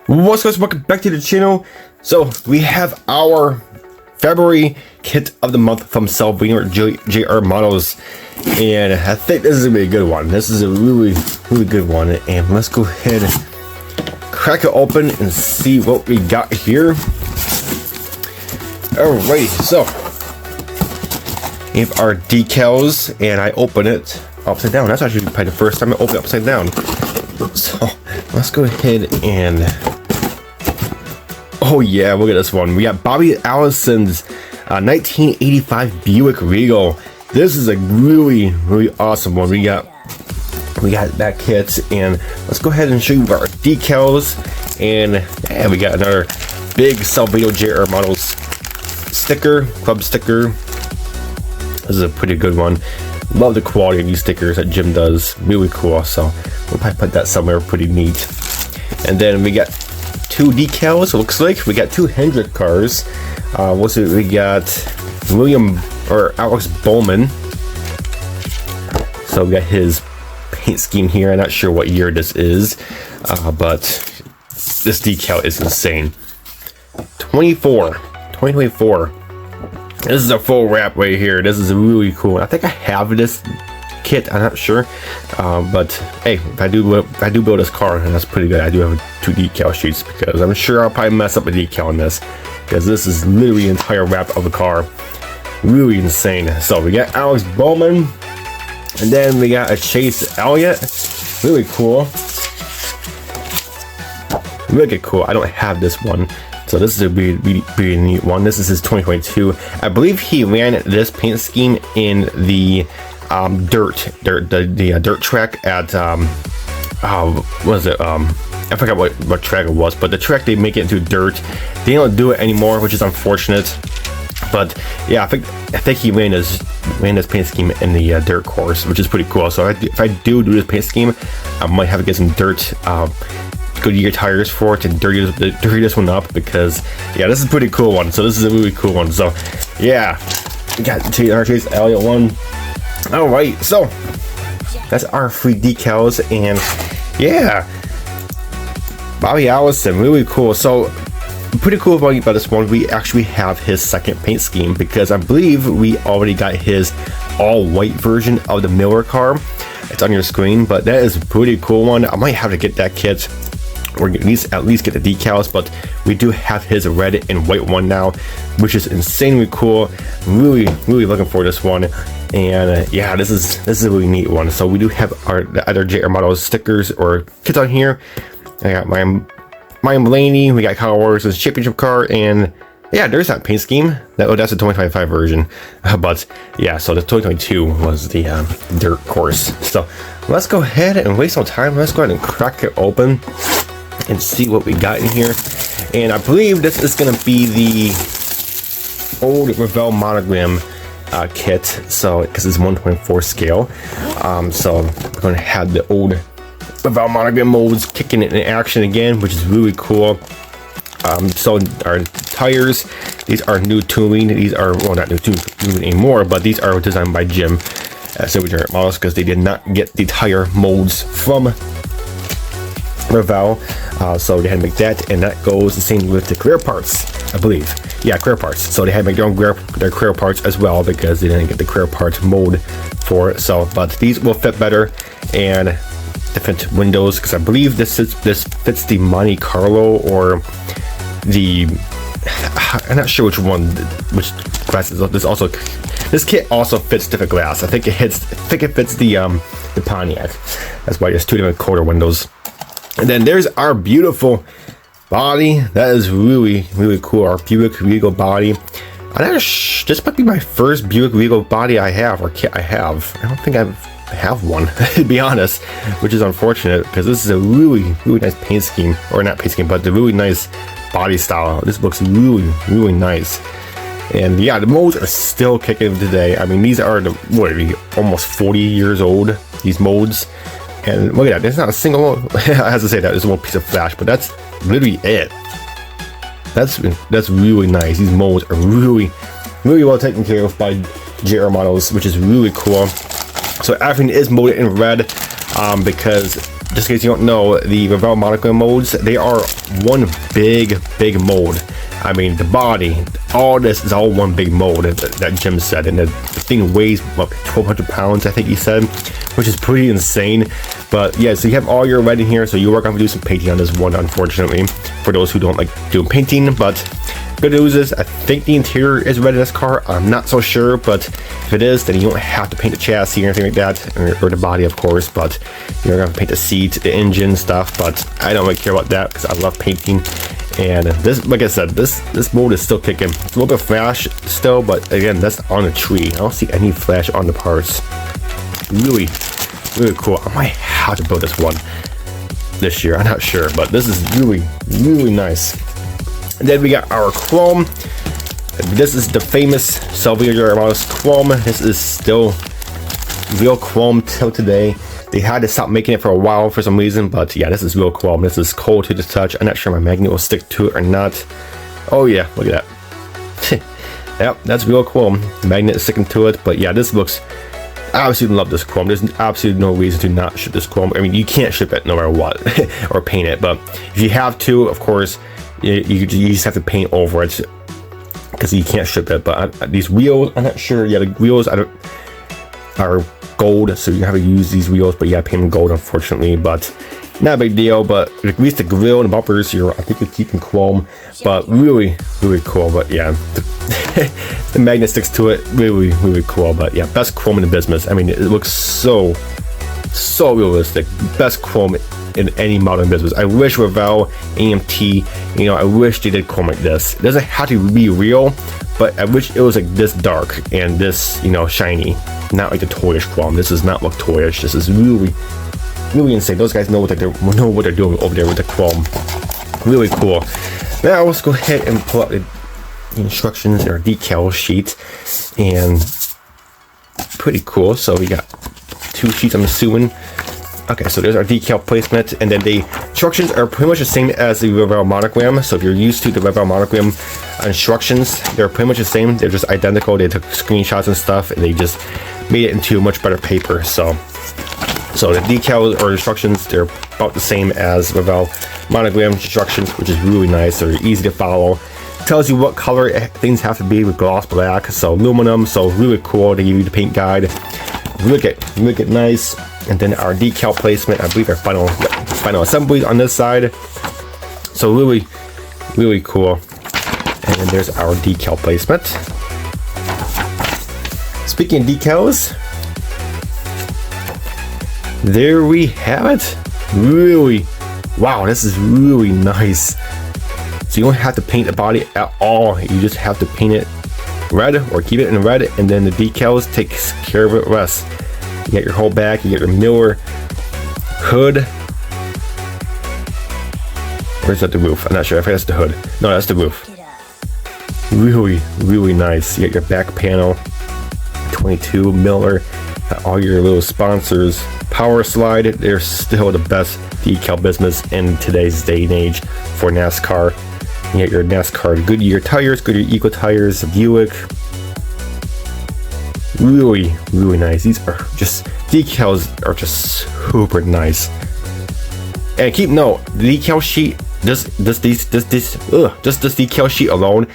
What's up guys, welcome back to the channel. So we have our February kit of the month from Salvinos JR Models, and I think this is gonna be a good one. This is a really good one, and let's go ahead and crack it open and see what we got here. Alright, so we have our decals, and I open it upside down. That's actually probably the first time I open it upside down. So let's go ahead and, oh yeah, look at this one. We got Bobby Allison's 1985 Buick Regal. This is a really awesome one. We got that kit, and let's go ahead and show you our decals. And yeah, we got another big Salvinos JR Models sticker, club sticker. This is a pretty good one. Love the quality of these stickers that Jim does. Really cool. So we'll probably put that somewhere pretty neat. And then we got two decals. It looks like we got two Hendrick cars. What's it? We got William or Alex Bowman. So we got his paint scheme here. I'm not sure what year this is, but this decal is insane. 2024. This is a full wrap right here. This is really cool. I think I have this kit. I'm not sure, but hey, if I do build this car, and that's pretty good. I do have two decal sheets because I'm sure I'll probably mess up a decal on this, because this is literally an entire wrap of a car. Really insane. So we got Alex Bowman, and then we got a Chase Elliott. Really cool. Really cool. I don't have this one. So this is a really neat one. This is his 2022. I believe he ran this paint scheme in the dirt track at what was it? I forgot what track it was, but the track they make it into dirt. They don't do it anymore, which is unfortunate. But yeah, I think he ran this paint scheme in the dirt course, which is pretty cool. So if I do this paint scheme, I might have to get some dirt. Goodyear tires for it and dirty this one up, because yeah, this is a pretty cool one. So this is a really cool one. So yeah, we got our Chase Elliott one. All right, so that's our free decals, and yeah, Bobby Allison, really cool. So pretty cool about this one, we actually have his second paint scheme, because I believe we already got his all white version of the Miller car. It's on your screen, but that is a pretty cool one. I might have to get that kit, or at least get the decals, but we do have his red and white one now, which is insanely cool. Really looking for this one. And yeah, this is a really neat one. So we do have the other JR Models stickers or kits on here. I got my Blaney, we got Kyle Wars' championship car, and yeah, there's that paint scheme. That's the 2025 version. But yeah, so the 2022 was the dirt course. So let's go ahead and waste no time. Let's go ahead and crack it open and see what we got in here. And I believe this is going to be the old Revell monogram kit, so because it's 1.4 scale. So we're going to have the old Revell monogram molds kicking it in action again, which is really cool. So our tires, these are new tooling. These are, well, not new tooling anymore, but these are designed by Jim at Salvinos JR Models, because they did not get the tire molds from Revell. So they had to make that, and that goes the same with the clear parts, I believe. Yeah, clear parts. So they had to make their clear parts as well, because they didn't get the clear parts mold for it. So, but these will fit better, and different windows, because I believe this fits the Monte Carlo, or the, I'm not sure which glasses. This kit also fits different glass. I think it fits the Pontiac. That's why there's two different color windows. And then there's our beautiful body. That is really cool. Our Buick Regal body. This might be my first Buick Regal body I have, or kit I have. I don't think I have one, to be honest, which is unfortunate, because this is a really nice paint scheme, or not paint scheme, but the really nice body style. This looks really nice. And yeah, the molds are still kicking today. I mean, these are almost 40 years old, these molds. And look at that, there's not a single, I have to say that, there's one piece of flash, but that's literally it. That's really nice. These molds are really well taken care of by JR Models, which is really cool. So everything is molded in red, because just in case you don't know, the Revell monogram molds, they are one big mold. I mean, the body, all this is all one big mold that Jim said, and the thing weighs about 1,200 pounds, I think he said, which is pretty insane. But yeah, so you have all your red in here, so you are going to do some painting on this one, unfortunately, for those who don't like doing painting. But good news is, I think the interior is red in this car. I'm not so sure, but if it is, then you don't have to paint the chassis or anything like that, or the body, of course. But you're going to paint the seat, the engine stuff. But I don't really care about that because I love painting. And this, like I said, this mold is still kicking. It's a little bit flash still, but again, that's on the tree. I don't see any flash on the parts. Really cool. I might have to build this one this year. I'm not sure, but this is really nice. And then we got our chrome. This is the famous Salvinos JR Models chrome. This is still real chrome till today. They had to stop making it for a while for some reason, but yeah, this is real chrome. This is cold to the touch. I'm not sure my magnet will stick to it or not. Oh yeah, look at that. Yep, that's real chrome. The magnet is sticking to it, but yeah, this looks... I absolutely love this chrome. There's absolutely no reason to not ship this chrome. I mean, you can't ship it no matter what, or paint it, but if you have to, of course, you just have to paint over it, because you can't ship it. But these wheels, I'm not sure. Yeah, the wheels are gold, so you have to use these wheels, but you gotta paint them gold, unfortunately. But not a big deal. But at least the grill and the bumpers here, I think you're keeping chrome, but really cool. But yeah, the magnet sticks to it. Really cool. But yeah, best chrome in the business. I mean, it looks so realistic. Best chrome in any modern business. I wish Revell, AMT, you know, I wish they did chrome like this. It doesn't have to be real, but I wish it was like this dark and this, you know, shiny. Not like the toyish chrome. This does not look toyish. This is really insane. Those guys know what they're doing over there with the chrome. Really cool. Now let's go ahead and pull up the instructions or decal sheet, and pretty cool. So we got 2 sheets, I'm assuming. Okay, so there's our decal placement, and then the instructions are pretty much the same as the Revell monogram. So if you're used to the Revell monogram instructions, they're pretty much the same. They're just identical. They took screenshots and stuff, and they just made it into much better paper. So the decals or instructions, they're about the same as Revell monogram instructions, which is really nice. They're easy to follow. Tells you what color things have to be with gloss black, so aluminum. So really cool. They give you the paint guide. Look at nice. And then our decal placement, I believe our final assembly on this side. So really cool. And then there's our decal placement. Speaking of decals, there we have it. Really, wow, this is really nice. So you don't have to paint the body at all. You just have to paint it red or keep it in red, and then the decals takes care of it rest. You get your whole back, you get your Miller hood. Where's that, the roof? I'm not sure. I think that's the hood. No, that's the roof. Really nice. You get your back panel, 22 Miller, all your little sponsors. Power slide, they're still the best decal business in today's day and age for NASCAR. You get your NASCAR Goodyear tires, Goodyear Eco tires, Buick. Really nice. These are just, decals are just super nice. And keep note, the decal sheet, just this decal sheet alone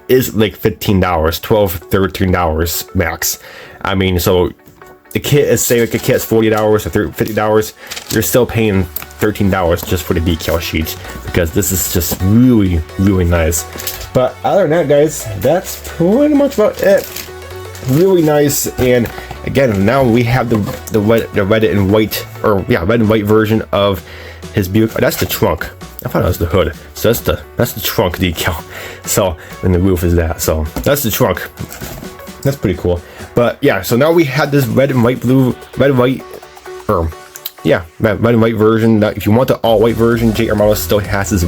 is like $15, $12, $13 max. I mean, so the kit is, say like a kit is $40 or $50, you're still paying $13 just for the decal sheet, because this is just really nice. But other than that, guys, that's pretty much about it. Really nice. And again, now we have the red and white, or yeah, red and white version of his Buick. Oh, that's the trunk. I thought that was the hood. So that's the trunk decal. So, and the roof is that. So that's the trunk. That's pretty cool. But yeah, so now we have this red and white version. Now, if you want the all white version, JR Models still has his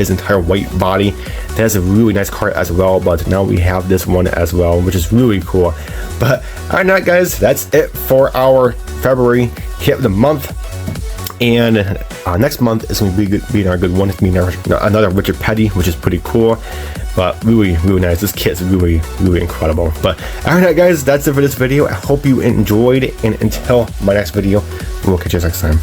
entire white body. That's a really nice car as well, but now we have this one as well, which is really cool. But all right, guys, that's it for our February hit of the month. And next month is going to be our good one. It's going to be another Richard Petty, which is pretty cool. But really nice. This kit's really incredible. But alright, guys, that's it for this video. I hope you enjoyed, and until my next video, we'll catch you next time.